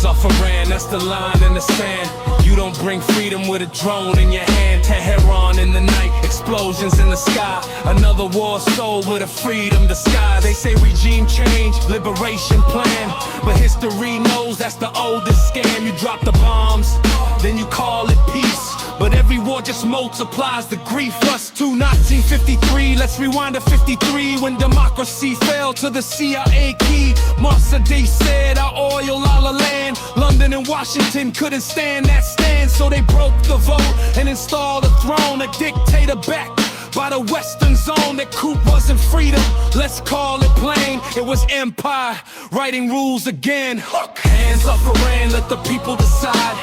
off Iran, that's the line in the sand. You don't bring freedom with a drone in your hand. Tehran in the night, explosions in the sky. Another war soul with a freedom disguise. They say regime change, liberation plan, but history knows that's the oldest scam. You drop the bombs, then you call it peace, but every war just multiplies the grief. Us to 1953, let's rewind to 53, when democracy fell to the CIA key. Marts said our oil, our land. London and Washington couldn't stand that stand, so they broke the vote and installed a throne, a dictator backed by the Western zone. That coup wasn't freedom, let's call it plain. It was empire, writing rules again. Hands off Iran, let the people decide.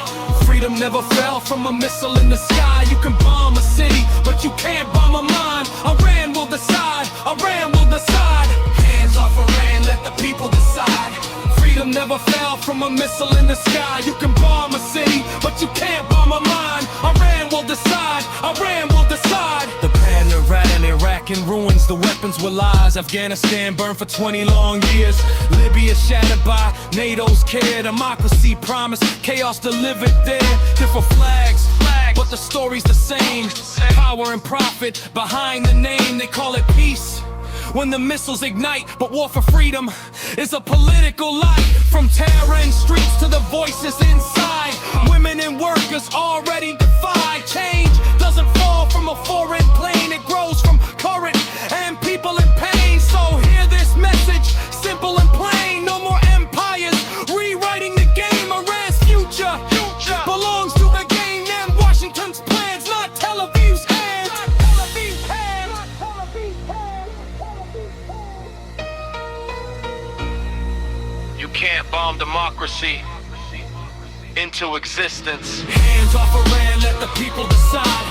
Freedom never fell from a missile in the sky. You can bomb a city, but you can't bomb a mind. Iran will decide, Iran will decide. Hands off Iran, let the people decide. Freedom never fell from a missile in the sky. You can bomb a city, but you can't bomb a mind. Iran will decide, Iran will decide. The panorama in Iraq in ruins, the weapons were lies. Afghanistan burned for 20 long years. Libya shattered by NATO's care. Democracy promised, chaos delivered there. Different flags, but the story's the same. Power and profit behind the name, they call it peace when the missiles ignite, but war for freedom is a political lie. From Tehran streets to the voices inside, women and workers already defy. Change doesn't fall from a foreign plane, it grows from current and people in pain. So hear this message, simple and plain. No more empires rewriting the game. Iran's future belongs to the game, and Washington's plans, not Tel Aviv's hands. You can't bomb democracy into existence. Hands off Iran, let the people decide.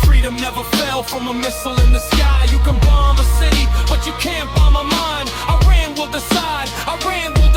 Freedom never fell from a missile in the sky. You can bomb a city, but you can't bomb a mind. Iran will decide, Iran will